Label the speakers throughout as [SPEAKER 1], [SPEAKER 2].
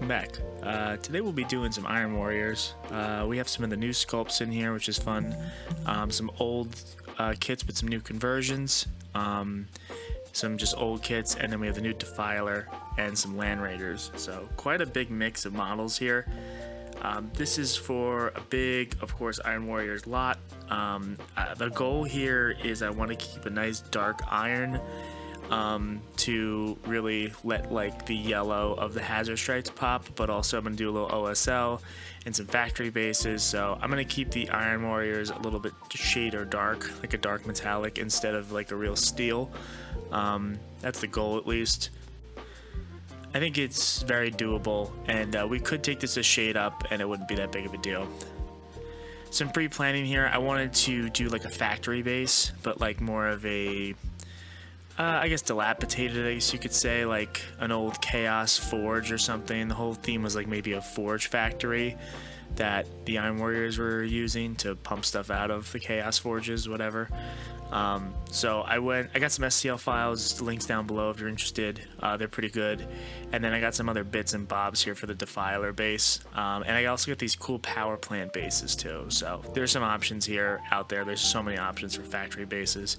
[SPEAKER 1] welcome back. Today we'll be doing some Iron Warriors. We have some of the new sculpts in here, which is fun. Some old kits with some new conversions. Some just old kits, and then we have the new Defiler and some Land Raiders. So quite a big mix of models here. This is for a big, of course, Iron Warriors lot. The goal here is I want to keep a nice dark iron to really let like the yellow of the hazard stripes pop, but also I'm going to do a little OSL and some factory bases. So I'm going to keep the Iron Warriors a little bit shade or dark, like a dark metallic instead of like a real steel. That's the goal, at least. I think it's very doable, and we could take this a shade up and it wouldn't be that big of a deal. Some pre-planning here. I wanted to do like a factory base, but like more of a I guess dilapidated, I guess you could say, like an old Chaos Forge or something. The whole theme was like maybe a forge factory that the Iron Warriors were using to pump stuff out of the Chaos Forges, whatever. So I got some STL files, links down below if you're interested. They're pretty good. And then I got some other bits and bobs here for the Defiler base. And I also got these cool power plant bases too. So there's some options here out there. There's so many options for factory bases.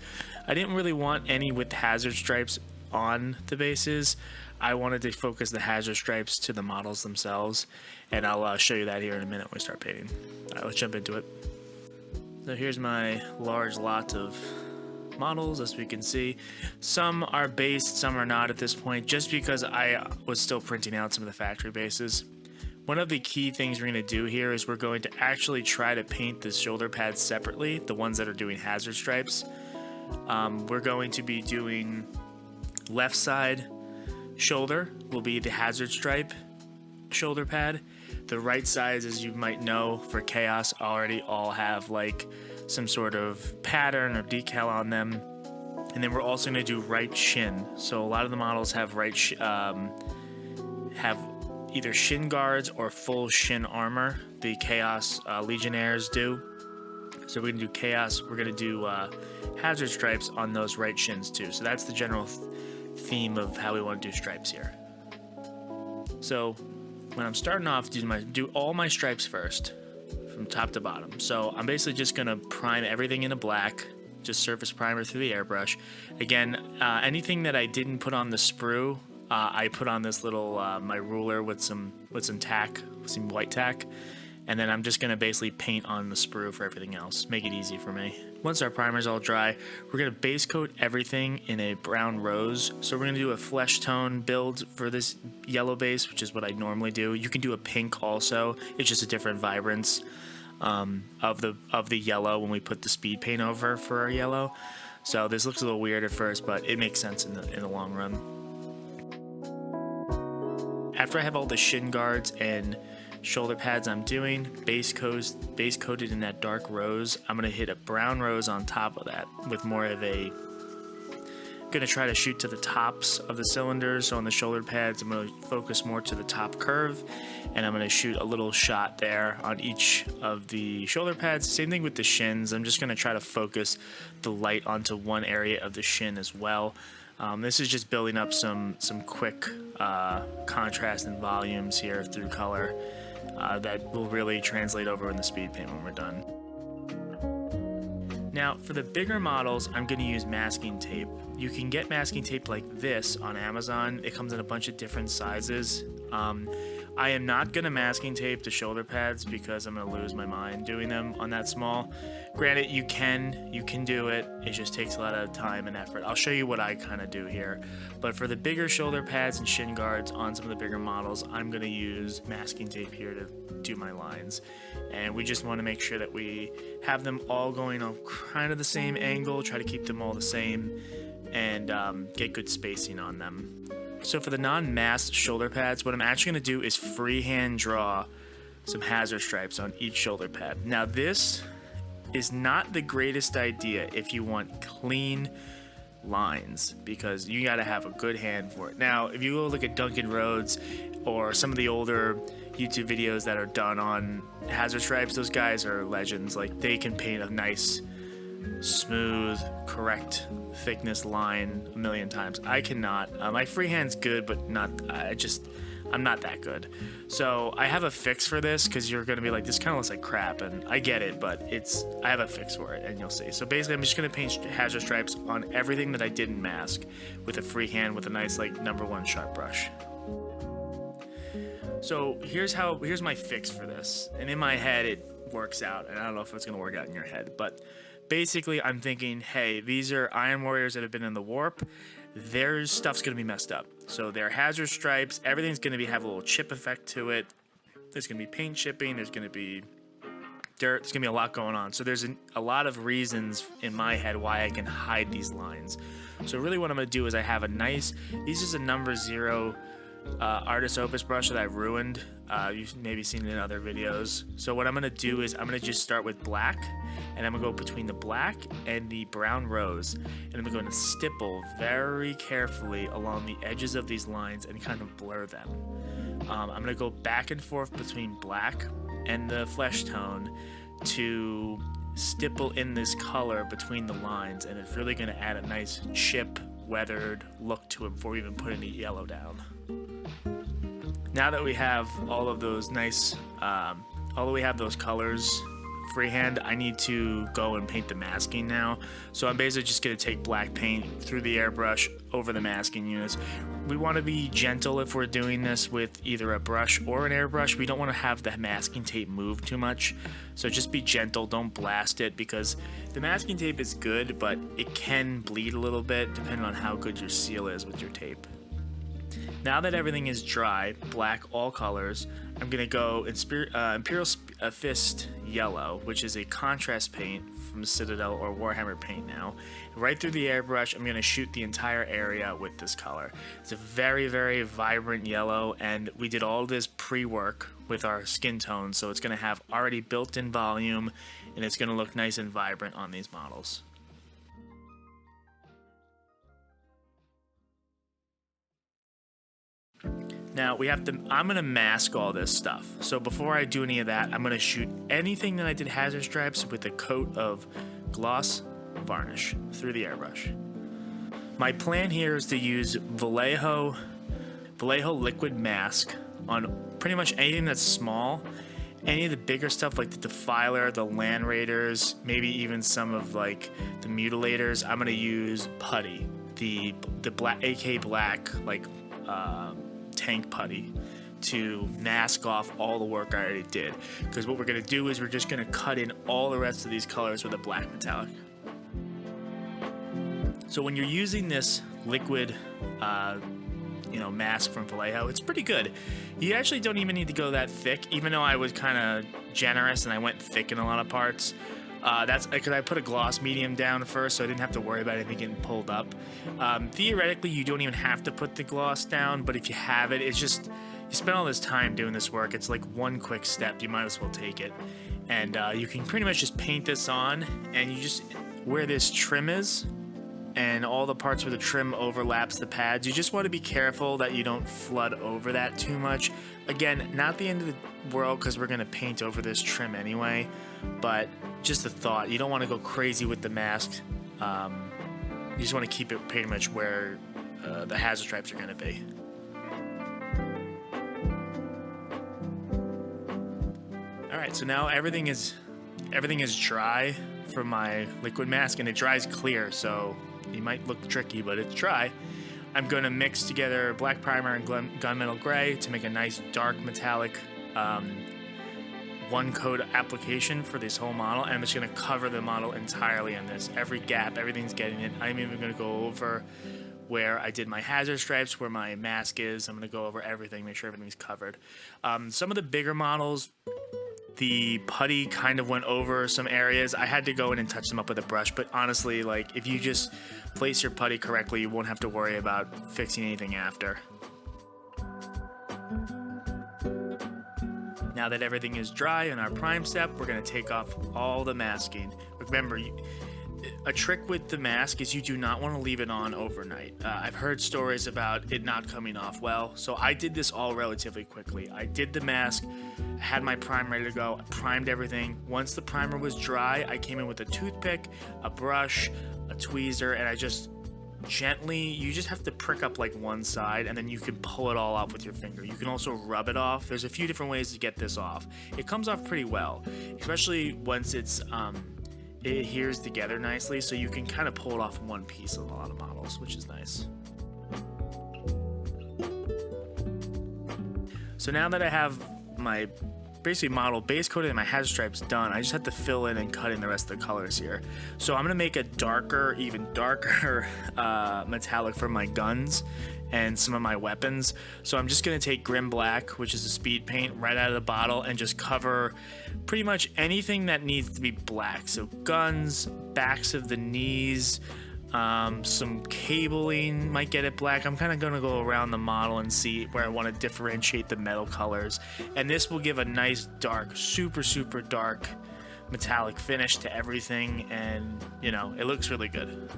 [SPEAKER 1] I didn't really want any with hazard stripes on the bases. I wanted to focus the hazard stripes to the models themselves. And I'll show you that here in a minute when we start painting. All right, let's jump into it. So here's my large lot of models, as we can see. Some are based, some are not at this point, just because I was still printing out some of the factory bases. One of the key things we're going to do here is we're going to actually try to paint the shoulder pads separately, the ones that are doing hazard stripes. We're going to be doing left side shoulder will be the hazard stripe shoulder pad. The right sides, as you might know, for Chaos already all have like some sort of pattern or decal on them. And then we're also going to do right shin. So a lot of the models have have either shin guards or full shin armor. The Chaos Legionnaires do. So we're going to do Chaos. We're going to do hazard stripes on those right shins too. So that's the general theme of how we want to do stripes here. So when I'm starting off, do all my stripes first, from top to bottom. So I'm basically just gonna prime everything into black, just surface primer through the airbrush. Again, anything that I didn't put on the sprue, I put on this little my ruler with some tack, some white tack, and then I'm just gonna basically paint on the sprue for everything else. Make it easy for me. Once our primer's all dry, we're gonna base coat everything in a brown rose. So we're gonna do a flesh tone build for this yellow base, which is what I normally do. You can do a pink also. It's just a different vibrance of the yellow when we put the speed paint over for our yellow. So this looks a little weird at first, but it makes sense in the long run. After I have all the shin guards and shoulder pads I'm doing, base coated in that dark rose, I'm going to hit a brown rose on top of that with more of a, I'm going to try to shoot to the tops of the cylinders. So on the shoulder pads, I'm going to focus more to the top curve, and I'm going to shoot a little shot there on each of the shoulder pads. Same thing with the shins. I'm just going to try to focus the light onto one area of the shin as well. This is just building up some quick contrast and volumes here through color. That will really translate over in the speed paint when we're done. Now for the bigger models, I'm going to use masking tape. You can get masking tape like this on Amazon. It comes in a bunch of different sizes. I am not going to masking tape the shoulder pads because I'm going to lose my mind doing them on that small. Granted, you can do it. It just takes a lot of time and effort. I'll show you what I kind of do here. But for the bigger shoulder pads and shin guards on some of the bigger models, I'm going to use masking tape here to do my lines. And we just want to make sure that we have them all going on kind of the same angle, try to keep them all the same, and get good spacing on them. So for the non-masked shoulder pads, what I'm actually going to do is freehand draw some hazard stripes on each shoulder pad. Now this is not the greatest idea if you want clean lines, because you got to have a good hand for it. Now if you go look at Duncan Rhodes or some of the older YouTube videos that are done on hazard stripes, those guys are legends. Like, they can paint a nice smooth, correct thickness line a million times. I cannot. My freehand's good, but not. I'm not that good. So I have a fix for this, because you're going to be like, this kind of looks like crap, and I get it, but I have a fix for it, and you'll see. So basically, I'm just going to paint hazard stripes on everything that I didn't mask with a freehand with a nice like #1 sharp brush. So here's my fix for this, and in my head it works out, and I don't know if it's going to work out in your head, but basically I'm thinking, hey, these are Iron Warriors that have been in the warp. Their stuff's going to be messed up. So their hazard stripes, everything's going to have a little chip effect to it. There's going to be paint chipping. There's going to be dirt. There's going to be a lot going on. So there's a lot of reasons in my head why I can hide these lines. So really what I'm going to do is I have this is a #0 Artist Opus brush that I ruined. You've maybe seen it in other videos. So what I'm going to do is I'm going to just start with black, and I'm going to go between the black and the brown rose, and I'm going to stipple very carefully along the edges of these lines and kind of blur them. I'm going to go back and forth between black and the flesh tone to stipple in this color between the lines, and it's really going to add a nice chip, weathered look to it before we even put any yellow down. Now that we have all of those although we have those colors freehand, I need to go and paint the masking now. So I'm basically just going to take black paint through the airbrush over the masking units. We want to be gentle if we're doing this with either a brush or an airbrush. We don't want to have the masking tape move too much. So just be gentle, don't blast it, because the masking tape is good, but it can bleed a little bit depending on how good your seal is with your tape. Now that everything is dry, black, all colors, I'm going to go Imperial Fist Yellow, which is a contrast paint from Citadel or Warhammer Paint now. Right through the airbrush, I'm going to shoot the entire area with this color. It's a very, very vibrant yellow, and we did all this pre-work with our skin tone, so it's going to have already built-in volume, and it's going to look nice and vibrant on these models. Now I'm going to mask all this stuff. So before I do any of that, I'm going to shoot anything that I did hazard stripes with a coat of gloss varnish through the airbrush. My plan here is to use Vallejo liquid mask on pretty much anything that's small. Any of the bigger stuff like the Defiler, the Land Raiders, maybe even some of like the Mutilators, I'm going to use putty, the black AK black tank putty, to mask off all the work I already did. Because what we're going to do is we're just going to cut in all the rest of these colors with a black metallic. So when you're using this liquid mask from Vallejo, it's pretty good. You actually don't even need to go that thick, even though I was kind of generous and I went thick in a lot of parts. That's because I put a gloss medium down first, so I didn't have to worry about anything getting pulled up. Theoretically, you don't even have to put the gloss down, but if you have it, it's just, you spend all this time doing this work, it's like one quick step, you might as well take it. And you can pretty much just paint this on, and you just, where this trim is, and all the parts where the trim overlaps the pads, you just want to be careful that you don't flood over that too much. Again, not the end of the world, because we're going to paint over this trim anyway, but just a thought, you don't want to go crazy with the mask. You just want to keep it pretty much where the hazard stripes are going to be. Alright, so now everything is dry for my liquid mask, and it dries clear, so it might look tricky, but it's dry. I'm going to mix together black primer and gunmetal gray to make a nice dark metallic one coat application for this whole model, and I'm just going to cover the model entirely in this. Every gap, everything's getting it. I'm even going to go over where I did my hazard stripes, where my mask is. I'm going to go over everything, make sure everything's covered. Some of the bigger models, the putty kind of went over some areas. I had to go in and touch them up with a brush, but honestly, like, if you just place your putty correctly, you won't have to worry about fixing anything after. Now that everything is dry in our prime step, we're going to take off all the masking. Remember, a trick with the mask is you do not want to leave it on overnight. I've heard stories about it not coming off well, so I did this all relatively quickly. I did the mask, had my prime ready to go, I primed everything. Once the primer was dry, I came in with a toothpick, a brush, a tweezer, and I just gently, you just have to prick up like one side, and then you can pull it all off with your finger. You can also rub it off. There's a few different ways to get this off. It comes off pretty well, especially once it adheres together nicely, so you can kind of pull it off in one piece on a lot of models, which is nice. So now that I have my basically model base coated and my hazard stripes done, I just have to fill in and cut in the rest of the colors here. So I'm gonna make a darker, even darker metallic for my guns and some of my weapons. So I'm just gonna take Grim Black, which is a speed paint, right out of the bottle, and just cover pretty much anything that needs to be black. So guns, backs of the knees, some cabling might get it black. I'm kind of going to go around the model and see where I want to differentiate the metal colors, and this will give a nice dark, super dark metallic finish to everything, and you know, it looks really good.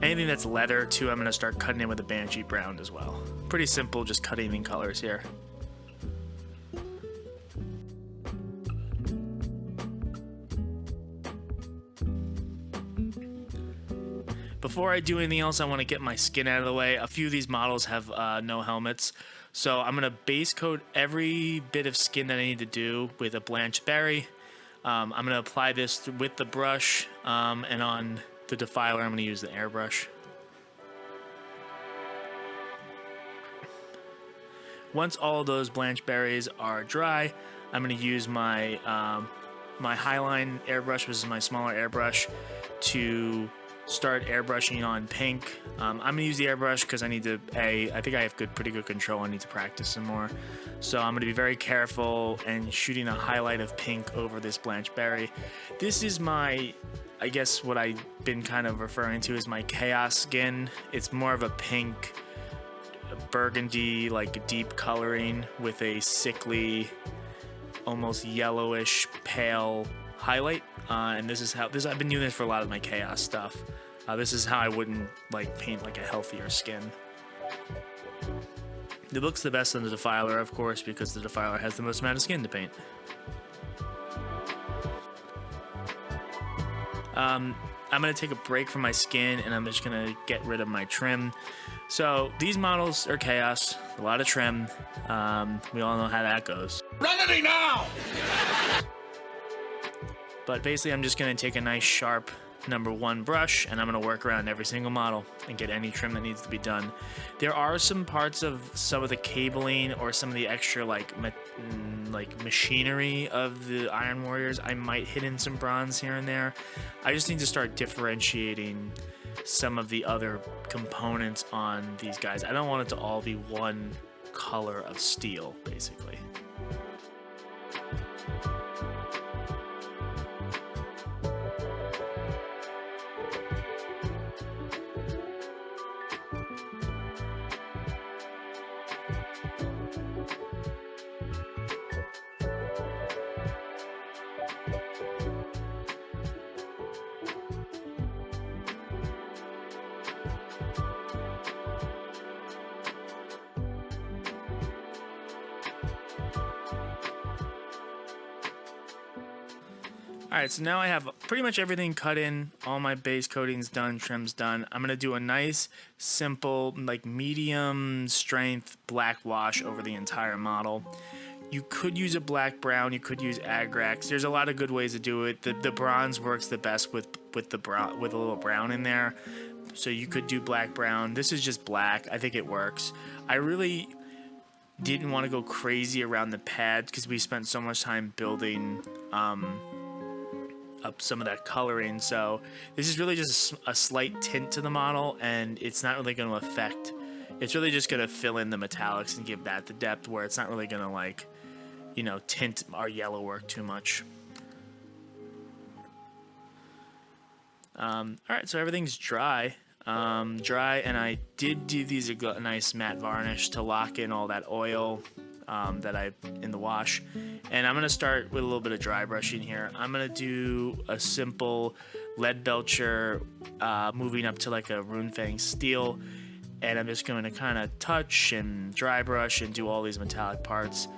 [SPEAKER 1] Anything that's leather too, I'm going to start cutting in with a Banshee Brown as well. Pretty simple, just cutting in colors here. Before I do anything else, I want to get my skin out of the way. A few of these models have no helmets, so I'm going to base coat every bit of skin that I need to do with a blanched berry. I'm going to apply this with the brush, and on the defiler I'm going to use the airbrush. Once all of those blanched berries are dry, I'm going to use my my Highline airbrush, which is my smaller airbrush, to start airbrushing on pink. I'm gonna use the airbrush because I need to, I think I have pretty good control. I need to practice some more. So I'm gonna be very careful and shooting a highlight of pink over this blanched berry. This is my, I guess what I've been kind of referring to as my chaos skin. It's more of a pink, burgundy, like deep coloring with a sickly, almost yellowish pale highlight. And this is how I've been doing this for a lot of my chaos stuff. This is how I wouldn't like paint like a healthier skin. It looks the best on the defiler, of course, because the defiler has the most amount of skin to paint. I'm gonna take a break from my skin, and I'm just gonna get rid of my trim. So these models are chaos, a lot of trim. We all know how that goes.
[SPEAKER 2] Remedy now!
[SPEAKER 1] But basically, I'm just going to take a nice sharp #1 brush, and I'm going to work around every single model and get any trim that needs to be done. There are some parts of some of the cabling or some of the extra like machinery of the Iron Warriors. I might hit in some bronze here and there. I just need to start differentiating some of the other components on these guys. I don't want it to all be one color of steel, basically. Alright, so now I have pretty much everything cut in, all my base coatings done, trims done. I'm going to do a nice, simple, like medium strength black wash over the entire model. You could use a black brown, you could use Agrax. There's a lot of good ways to do it. The bronze works the best with the brown, with a little brown in there. So you could do black brown. This is just black. I think it works. I really didn't want to go crazy around the pads because we spent so much time building up some of that coloring, so this is really just a slight tint to the model, and it's not really going to affect, it's really just going to fill in the metallics and give that the depth where it's not really going to, like, you know, tint our yellow work too much. Alright, so everything's dry, and I did do these a nice matte varnish to lock in all that oil that I in the wash. And I'm going to start with a little bit of dry brushing here. I'm going to do a simple lead belcher, moving up to like a Runefang steel, and I'm just going to kind of touch and dry brush and do all these metallic parts.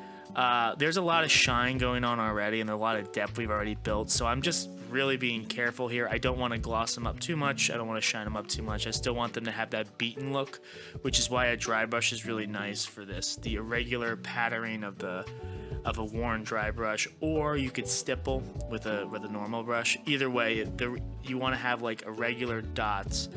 [SPEAKER 1] There's a lot of shine going on already and a lot of depth we've already built, so I'm just really being careful here. I don't want to gloss them up too much. I don't want to shine them up too much. I still want them to have that beaten look, which is why a dry brush is really nice for this. The irregular patterning of a worn dry brush, or you could stipple with a normal brush. Either way, you want to have like irregular dots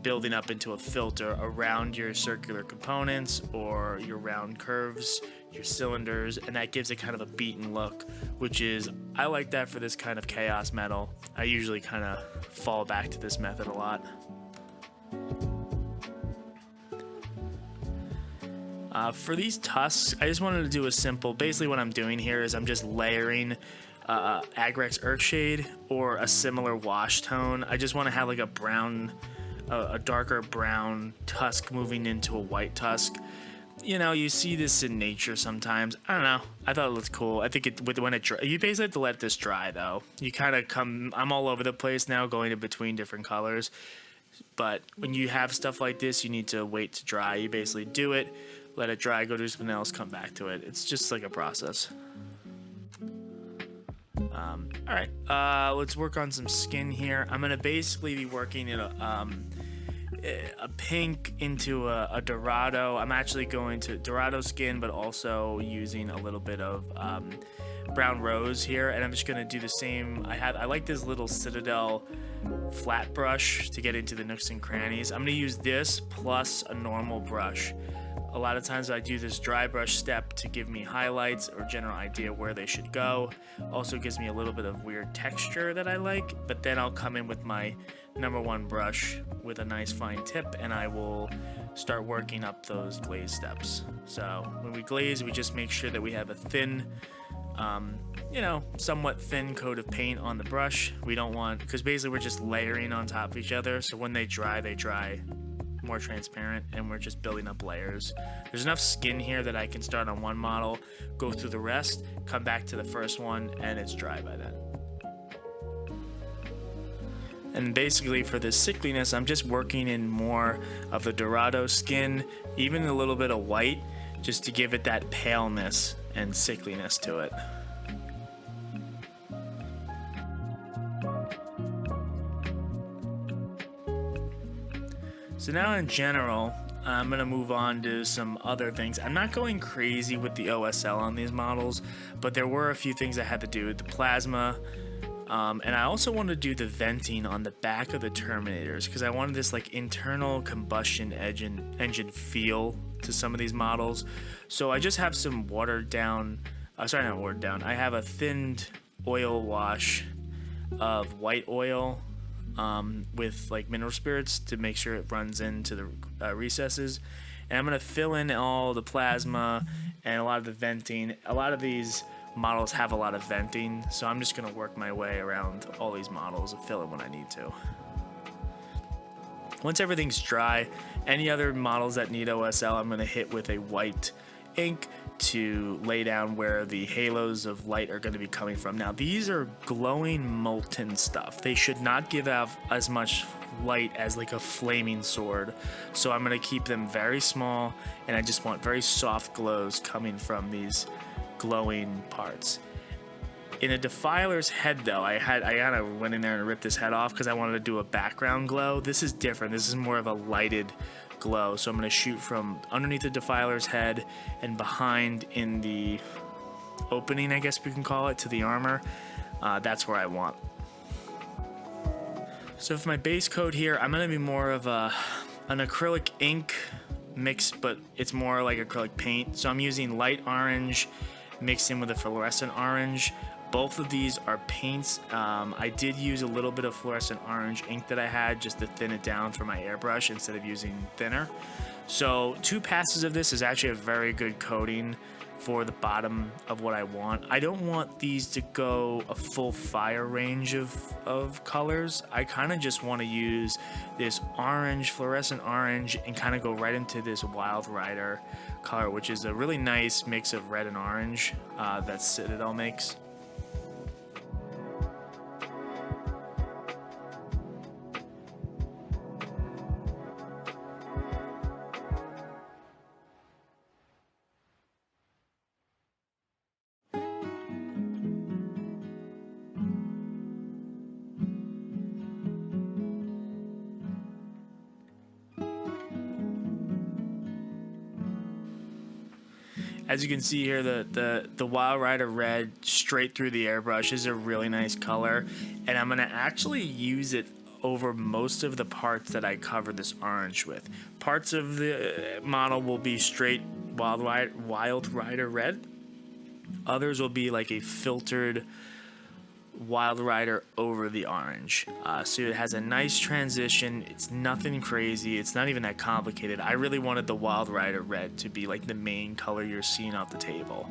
[SPEAKER 1] building up into a filter around your circular components or your round curves, your cylinders, and that gives it kind of a beaten look, which is, I like that for this kind of chaos metal. I usually kind of fall back to this method a lot. For these tusks, I just wanted to do a simple, basically what I'm doing here is I'm just layering Agrex Earthshade or a similar wash tone. I just want to have like a brown, a darker brown tusk moving into a white tusk. You know, you see this in nature sometimes. I don't know. I thought it looked cool. I think when it dry, you basically have to let this dry though. You kind of I'm all over the place now, going in between different colors. But when you have stuff like this, you need to wait to dry. You basically do it, let it dry, go do something else, come back to it. It's just like a process. All right, let's work on some skin here. I'm gonna basically be working in a pink into a Dorado. I'm actually going to Dorado skin, but also using a little bit of brown rose here, and I'm just gonna do the same. I like this little Citadel flat brush to get into the nooks and crannies. I'm gonna use this plus a normal brush. A lot of times I do this dry brush step to give me highlights or general idea where they should go. Also gives me a little bit of weird texture that I like, but then I'll come in with my #1 brush with a nice fine tip, and I will start working up those glaze steps. So when we glaze, we just make sure that we have a thin, somewhat thin coat of paint on the brush. We don't want, because basically we're just layering on top of each other, so when they dry more transparent, and we're just building up layers. There's enough skin here that I can start on one model, go through the rest, come back to the first one, and it's dry by then. And basically for this sickliness, I'm just working in more of the Dorado skin, even a little bit of white, just to give it that paleness and sickliness to it. So now in general, I'm going to move on to some other things. I'm not going crazy with the OSL on these models, but there were a few things I had to do with the plasma. And I also wanted to do the venting on the back of the Terminators, because I wanted this like internal combustion engine feel to some of these models. So I just have some I have a thinned oil wash of white oil with like mineral spirits to make sure it runs into the recesses, and I'm going to fill in all the plasma and a lot of the venting. A lot of these models have a lot of venting, so I'm just going to work my way around all these models and fill in when I need to. Once everything's dry, any other models that need OSL, I'm going to hit with a white ink to lay down where the halos of light are going to be coming from. Now these are glowing molten stuff. They should not give out as much light as like a flaming sword, so I'm going to keep them very small, and I just want very soft glows coming from these glowing parts. In a defiler's head though, I kind of went in there and ripped this head off because I wanted to do a background glow. This is different. This is more of a lighted glow, so I'm going to shoot from underneath the defiler's head and behind in the opening, I guess we can call it, to the armor. That's where I want. So for my base coat here, I'm going to be more of an acrylic ink mix, but it's more like acrylic paint. So I'm using light orange mixed in with a fluorescent orange. Both of these are paints. I did use a little bit of fluorescent orange ink that I had just to thin it down for my airbrush instead of using thinner. So 2 passes of this is actually a very good coating for the bottom of what I want. I don't want these to go a full fire range of colors. I kind of just want to use this orange, fluorescent orange, and kind of go right into this Wild Rider color, which is a really nice mix of red and orange that Citadel makes. As you can see here, the Wild Rider Red straight through the airbrush is a really nice color, and I'm gonna actually use it over most of the parts that I cover this orange with. Parts of the model will be straight Wild Rider Red. Others will be like a filtered Wild Rider over the orange. So it has a nice transition. It's nothing crazy. It's not even that complicated. I really wanted the Wild Rider Red to be like the main color you're seeing off the table.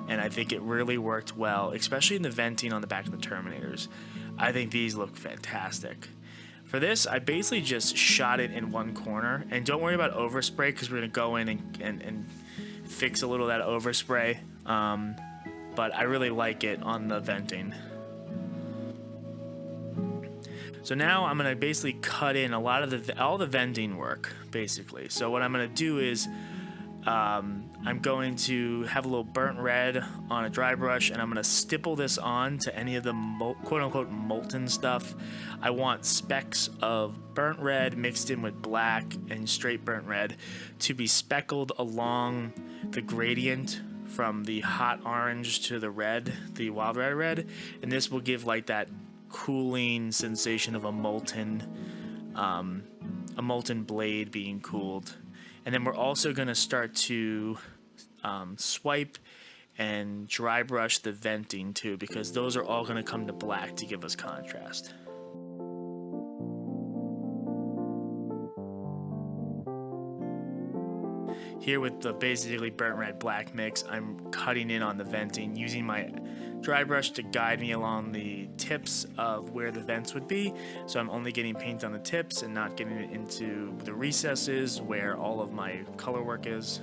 [SPEAKER 1] And I think it really worked well, especially in the venting on the back of the Terminators. I think these look fantastic. For this, I basically just shot it in one corner. And don't worry about overspray, because we're going to go in and fix a little of that overspray. But I really like it on the venting. So now I'm going to basically cut in a lot of all the venting work, basically. So what I'm going to do is I'm going to have a little burnt red on a dry brush, and I'm going to stipple this on to any of the quote-unquote molten stuff. I want specks of burnt red mixed in with black and straight burnt red to be speckled along the gradient from the hot orange to the red, the Wild Rider Red, and this will give like that cooling sensation of a molten blade being cooled. And then we're also going to start to swipe and dry brush the venting too, because those are all going to come to black to give us contrast. Here with the basically burnt red black mix, I'm cutting in on the venting using my dry brush to guide me along the tips of where the vents would be. So I'm only getting paint on the tips and not getting it into the recesses where all of my color work is.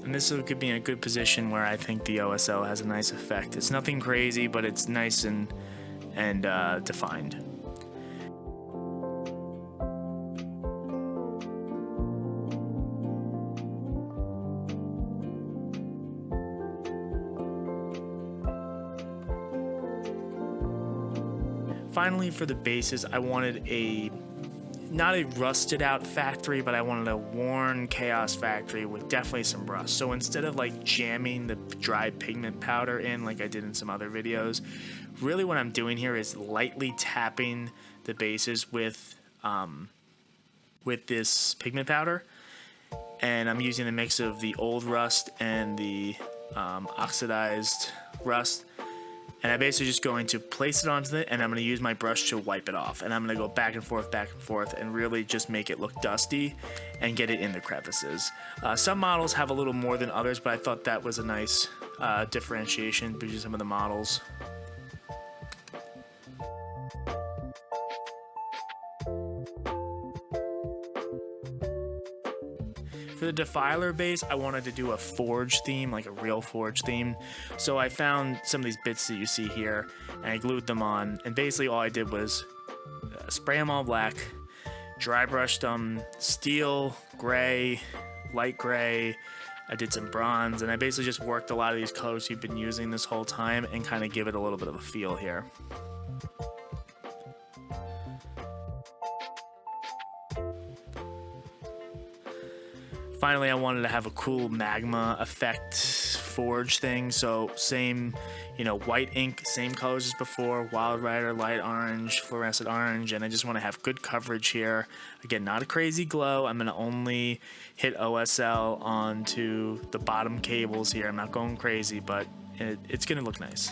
[SPEAKER 1] And this could be in a good position where I think the OSL has a nice effect. It's nothing crazy, but it's nice and defined. Finally, for the bases, I wanted not a rusted out factory, but I wanted a worn Chaos factory with definitely some rust. So instead of like jamming the dry pigment powder in like I did in some other videos, really what I'm doing here is lightly tapping the bases with this pigment powder. And I'm using a mix of the old rust and the oxidized rust. And I'm basically just going to place it onto it, and I'm going to use my brush to wipe it off. And I'm going to go back and forth, and really just make it look dusty and get it in the crevices. Some models have a little more than others, but I thought that was a nice differentiation between some of the models. For the defiler base, I wanted to do a forge theme, like a real forge theme. So I found some of these bits that you see here, and I glued them on. And basically all I did was spray them all black, dry brushed them, steel, gray, light gray. I did some bronze, and I basically just worked a lot of these colors we've been using this whole time and kind of give it a little bit of a feel here. Finally, I wanted to have a cool magma effect forge thing. So same, white ink, same colors as before, Wild Rider, light orange, fluorescent orange, and I just want to have good coverage here. Again, not a crazy glow. I'm going to only hit OSL onto the bottom cables here. I'm not going crazy, but it's going to look nice.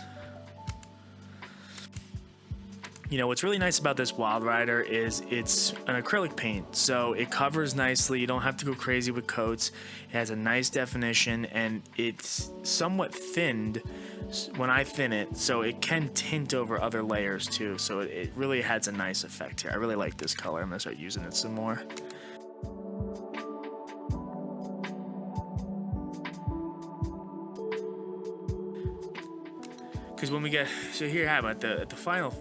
[SPEAKER 1] What's really nice about this Wild Rider is it's an acrylic paint, so it covers nicely. You don't have to go crazy with coats. It has a nice definition, and it's somewhat thinned when I thin it, so it can tint over other layers too. So it really has a nice effect here. I really like this color. I'm gonna start using it some more. when we get, so here I have at the final,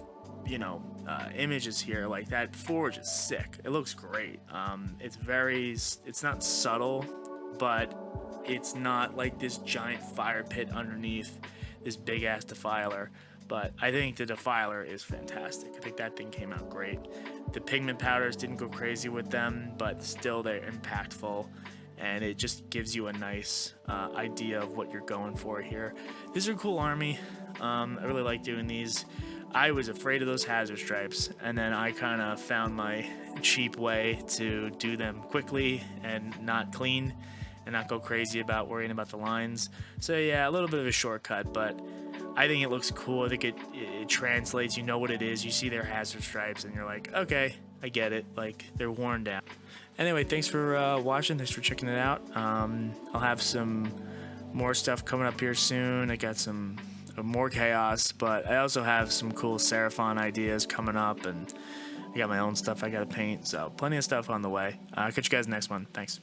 [SPEAKER 1] images here, like that forge is sick. It looks great. It's not subtle, but it's not like this giant fire pit underneath this big ass defiler. But I think the defiler is fantastic. I think that thing came out great. The pigment powders didn't go crazy with them, but still they're impactful, and it just gives you a nice idea of what you're going for here. This is a cool army. I really like doing these. I was afraid of those hazard stripes, and then I kind of found my cheap way to do them quickly and not clean and not go crazy about worrying about the lines. So yeah, a little bit of a shortcut, but I think it looks cool. I think it translates. You know what it is. You see their hazard stripes, and you're like, okay, I get it. Like, they're worn down. Anyway, thanks for watching. Thanks for checking it out. I'll have some more stuff coming up here soon. I got some more chaos, but I also have some cool Seraphon ideas coming up, and I got my own stuff I got to paint. So plenty of stuff on the way. Catch you guys next one. Thanks.